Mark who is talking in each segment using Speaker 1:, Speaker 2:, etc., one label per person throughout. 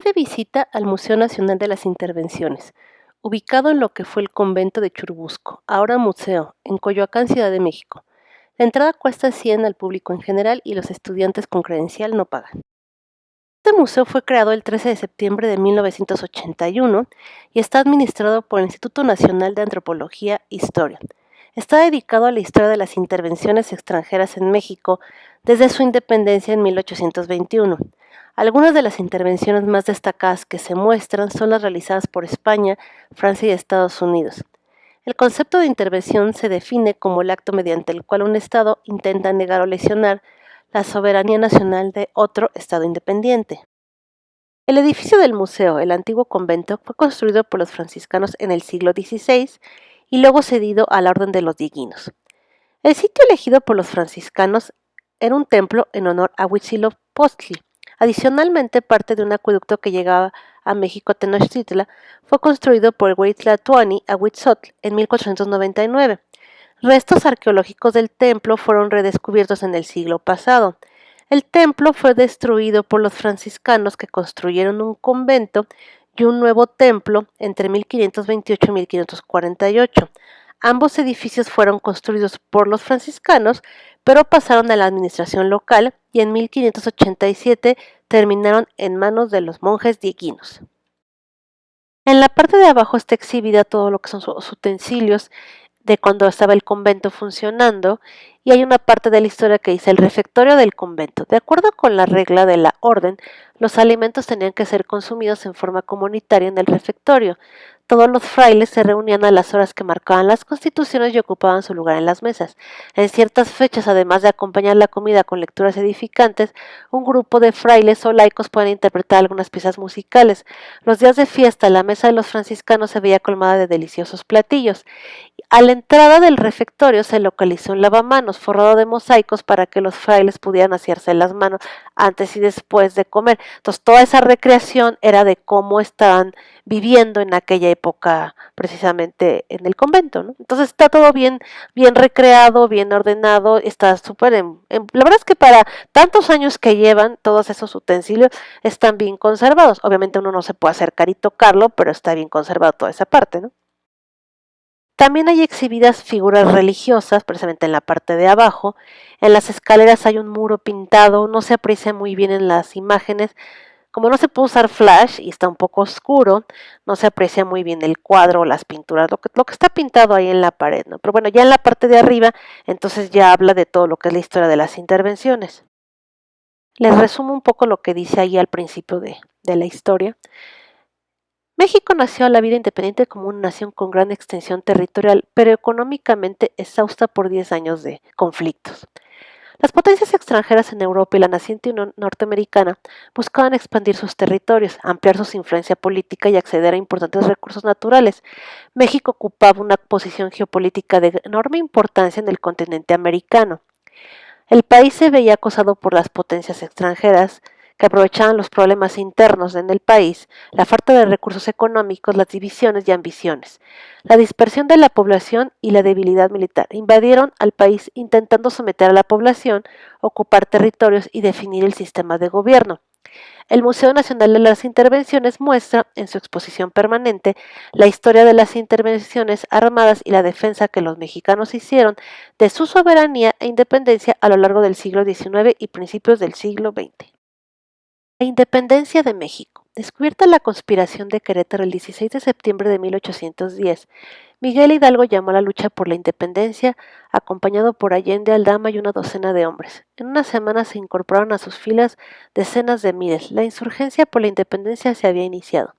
Speaker 1: De visita al Museo Nacional de las Intervenciones, ubicado en lo que fue el convento de Churubusco, ahora museo, en Coyoacán, Ciudad de México. La entrada cuesta 100 al público en general y los estudiantes con credencial no pagan. Este museo fue creado el 13 de septiembre de 1981 y está administrado por el Instituto Nacional de Antropología e Historia. Está dedicado a la historia de las intervenciones extranjeras en México desde su independencia en 1821. Algunas de las intervenciones más destacadas que se muestran son las realizadas por España, Francia y Estados Unidos. El concepto de intervención se define como el acto mediante el cual un Estado intenta negar o lesionar la soberanía nacional de otro Estado independiente. El edificio del museo, el antiguo convento, fue construido por los franciscanos en el siglo XVI y luego cedido a la Orden de los Dieguinos. El sitio elegido por los franciscanos era un templo en honor a Huitzilopochtli. Adicionalmente, parte de un acueducto que llegaba a México Tenochtitlan fue construido por Huitzilopochtli a Huitzotl en 1499. Restos arqueológicos del templo fueron redescubiertos en el siglo pasado. El templo fue destruido por los franciscanos que construyeron un convento y un nuevo templo entre 1528 y 1548. Ambos edificios fueron construidos por los franciscanos, pero pasaron a la administración local y en 1587 terminaron en manos de los monjes dieguinos. En la parte de abajo está exhibida todo lo que son sus utensilios de cuando estaba el convento funcionando, y hay una parte de la historia que dice el refectorio del convento. De acuerdo con la regla de la orden, los alimentos tenían que ser consumidos en forma comunitaria en el refectorio. Todos los frailes se reunían a las horas que marcaban las constituciones y ocupaban su lugar en las mesas. En ciertas fechas, además de acompañar la comida con lecturas edificantes, un grupo de frailes o laicos pueden interpretar algunas piezas musicales. Los días de fiesta, la mesa de los franciscanos se veía colmada de deliciosos platillos. A la entrada del refectorio se localizó un lavamanos forrado de mosaicos para que los frailes pudieran asearse las manos antes y después de comer. Entonces, toda esa recreación era de cómo estaban viviendo en aquella época, precisamente en el convento, ¿no? Entonces está todo bien recreado, bien ordenado, está súper la verdad es que para tantos años que llevan, todos esos utensilios están bien conservados. Obviamente uno no se puede acercar y tocarlo, pero está bien conservado toda esa parte, ¿no? También hay exhibidas figuras religiosas, precisamente en la parte de abajo. En las escaleras hay un muro pintado, no se aprecia muy bien en las imágenes. Como no se puede usar flash y está un poco oscuro, no se aprecia muy bien el cuadro o las pinturas, lo que está pintado ahí en la pared, ¿no? Pero bueno, ya en la parte de arriba, entonces ya habla de todo lo que es la historia de las intervenciones. Les resumo un poco lo que dice ahí al principio de la historia. México nació a la vida independiente como una nación con gran extensión territorial, pero económicamente exhausta por 10 años de conflictos. Las potencias extranjeras en Europa y la naciente Unión Norteamericana buscaban expandir sus territorios, ampliar su influencia política y acceder a importantes recursos naturales. México ocupaba una posición geopolítica de enorme importancia en el continente americano. El país se veía acosado por las potencias extranjeras que aprovechaban los problemas internos en el país, la falta de recursos económicos, las divisiones y ambiciones, la dispersión de la población y la debilidad militar. Invadieron al país intentando someter a la población, ocupar territorios y definir el sistema de gobierno. El Museo Nacional de las Intervenciones muestra, en su exposición permanente, la historia de las intervenciones armadas y la defensa que los mexicanos hicieron de su soberanía e independencia a lo largo del siglo XIX y principios del siglo XX. La independencia de México. Descubierta la conspiración de Querétaro el 16 de septiembre de 1810, Miguel Hidalgo llamó a la lucha por la independencia, acompañado por Allende, Aldama y una docena de hombres. En una semana se incorporaron a sus filas decenas de miles. La insurgencia por la independencia se había iniciado.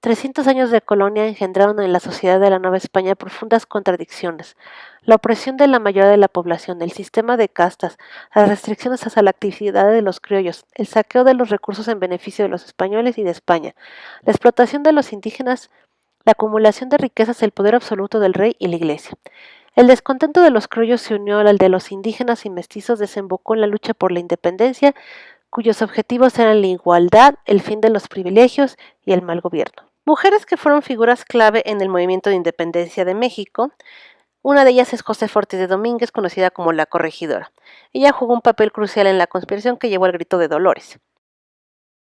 Speaker 1: 300 años de colonia engendraron en la sociedad de la Nueva España profundas contradicciones. La opresión de la mayoría de la población, el sistema de castas, las restricciones hacia la actividad de los criollos, el saqueo de los recursos en beneficio de los españoles y de España, la explotación de los indígenas, la acumulación de riquezas, el poder absoluto del rey y la iglesia. El descontento de los criollos se unió al de los indígenas y mestizos, desembocó en la lucha por la independencia, cuyos objetivos eran la igualdad, el fin de los privilegios y el mal gobierno. Mujeres que fueron figuras clave en el movimiento de independencia de México. Una de ellas es Josefa Ortiz de Domínguez, conocida como la Corregidora. Ella jugó un papel crucial en la conspiración que llevó al Grito de Dolores.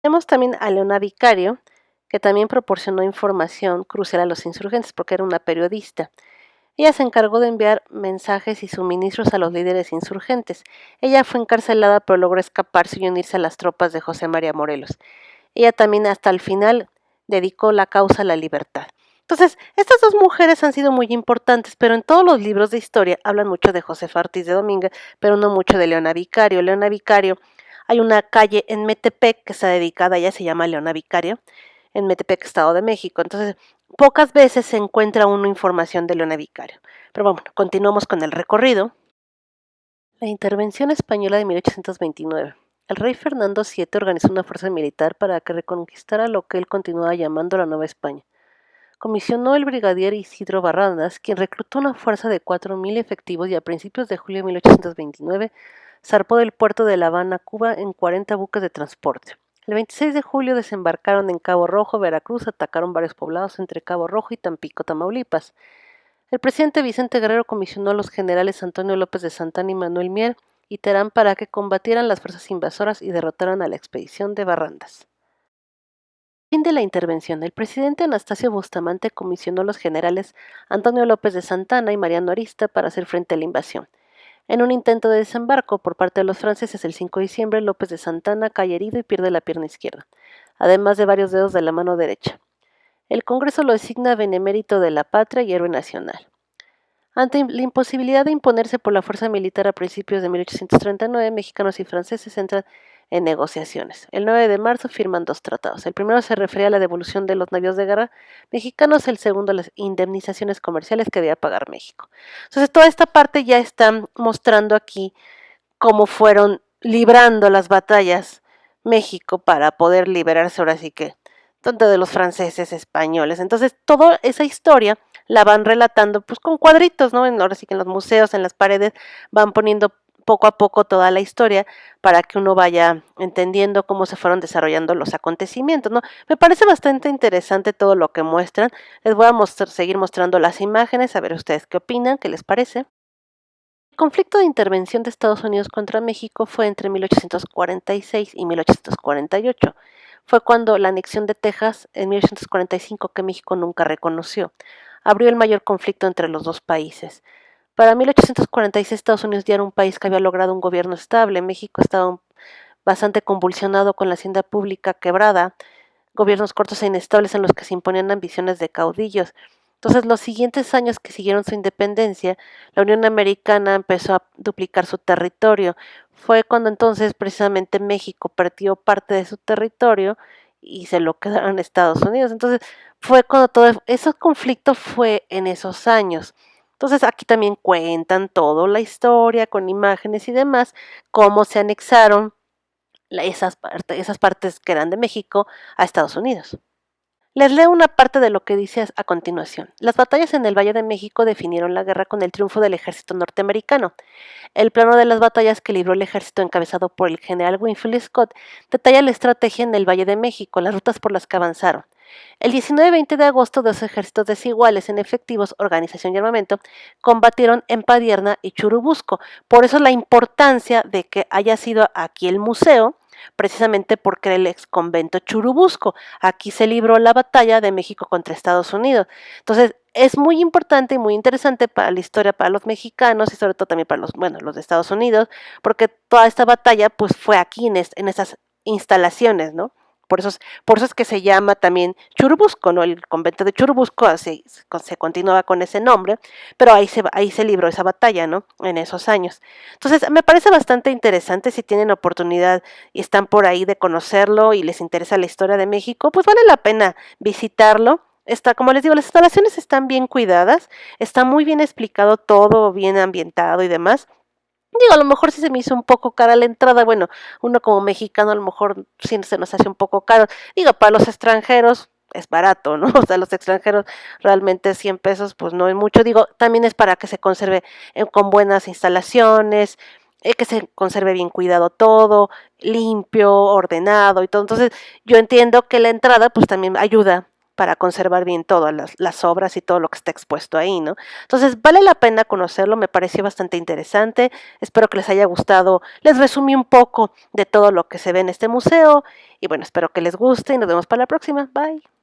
Speaker 1: Tenemos también a Leona Vicario, que también proporcionó información crucial a los insurgentes porque era una periodista. Ella se encargó de enviar mensajes y suministros a los líderes insurgentes. Ella fue encarcelada pero logró escaparse y unirse a las tropas de José María Morelos. Ella también hasta el final dedicó la causa a la libertad. Entonces, estas dos mujeres han sido muy importantes, pero en todos los libros de historia hablan mucho de Josefa Ortiz de Domínguez, pero no mucho de Leona Vicario. Leona Vicario, hay una calle en Metepec que está dedicada, ella se llama Leona Vicario, en Metepec, Estado de México. Entonces, pocas veces se encuentra una información de Leona Vicario. Pero bueno, continuamos con el recorrido. La intervención española de 1829. El rey Fernando VII organizó una fuerza militar para que reconquistara lo que él continuaba llamando la Nueva España. Comisionó el brigadier Isidro Barrandas, quien reclutó una fuerza de 4.000 efectivos y a principios de julio de 1829 zarpó del puerto de La Habana, Cuba, en 40 buques de transporte. El 26 de julio desembarcaron en Cabo Rojo, Veracruz, atacaron varios poblados entre Cabo Rojo y Tampico, Tamaulipas. El presidente Vicente Guerrero comisionó a los generales Antonio López de Santana y Manuel Mier y Terán para que combatieran las fuerzas invasoras y derrotaran a la expedición de Barrandas. Fin de la intervención. El presidente Anastasio Bustamante comisionó a los generales Antonio López de Santana y Mariano Arista para hacer frente a la invasión. En un intento de desembarco por parte de los franceses el 5 de diciembre, López de Santana cae herido y pierde la pierna izquierda, además de varios dedos de la mano derecha. El Congreso lo designa benemérito de la patria y héroe nacional. Ante la imposibilidad de imponerse por la fuerza militar a principios de 1839, mexicanos y franceses entran en negociaciones. El 9 de marzo firman dos tratados. El primero se refería a la devolución de los navíos de guerra mexicanos, el segundo a las indemnizaciones comerciales que debía pagar México. Entonces, toda esta parte ya está mostrando aquí cómo fueron librando las batallas México para poder liberarse ahora sí que tanto de los franceses, españoles. Entonces, toda esa historia la van relatando pues con cuadritos, ¿no? Ahora sí que en los museos, en las paredes, van poniendo poco a poco toda la historia para que uno vaya entendiendo cómo se fueron desarrollando los acontecimientos, ¿no? Me parece bastante interesante todo lo que muestran. Les voy a seguir mostrando las imágenes, a ver ustedes qué opinan, qué les parece. El conflicto de intervención de Estados Unidos contra México fue entre 1846 y 1848. Fue cuando la anexión de Texas en 1845, que México nunca reconoció, abrió el mayor conflicto entre los dos países. Para 1846 Estados Unidos ya era un país que había logrado un gobierno estable. México estaba bastante convulsionado con la hacienda pública quebrada, gobiernos cortos e inestables en los que se imponían ambiciones de caudillos. Entonces, los siguientes años que siguieron su independencia, la Unión Americana empezó a duplicar su territorio. Fue cuando entonces precisamente México perdió parte de su territorio y se lo quedaron Estados Unidos. Entonces, fue cuando todo ese conflicto fue en esos años. Entonces, aquí también cuentan toda la historia con imágenes y demás, cómo se anexaron esas partes que eran de México a Estados Unidos. Les leo una parte de lo que dice a continuación. Las batallas en el Valle de México definieron la guerra con el triunfo del ejército norteamericano. El plano de las batallas que libró el ejército encabezado por el general Winfield Scott detalla la estrategia en el Valle de México, las rutas por las que avanzaron. El 19 y 20 de agosto, dos ejércitos desiguales en efectivos, organización y armamento combatieron en Padierna y Churubusco. Por eso la importancia de que haya sido aquí el museo, precisamente porque era el ex convento Churubusco. Aquí se libró la batalla de México contra Estados Unidos. Entonces, es muy importante y muy interesante para la historia, para los mexicanos y sobre todo también para los de Estados Unidos, porque toda esta batalla pues fue aquí en esas instalaciones, ¿no? Por eso es que se llama también Churubusco, ¿no? El convento de Churubusco se continuaba con ese nombre, pero ahí se libró esa batalla, ¿no? En esos años. Entonces, me parece bastante interesante si tienen oportunidad y están por ahí de conocerlo y les interesa la historia de México, pues vale la pena visitarlo. Está, como les digo, las instalaciones están bien cuidadas, está muy bien explicado todo, bien ambientado y demás. Digo, a lo mejor sí se me hizo un poco cara la entrada. Bueno, uno como mexicano a lo mejor sí se nos hace un poco caro. Digo, para los extranjeros es barato, ¿no? O sea, los extranjeros realmente 100 pesos pues no es mucho. Digo, también es para que se conserve con buenas instalaciones, que se conserve bien cuidado todo, limpio, ordenado y todo. Entonces, yo entiendo que la entrada pues también ayuda para conservar bien todas las obras y todo lo que está expuesto ahí, ¿no? Entonces, vale la pena conocerlo, me pareció bastante interesante, espero que les haya gustado, les resumí un poco de todo lo que se ve en este museo y bueno, espero que les guste y nos vemos para la próxima, bye.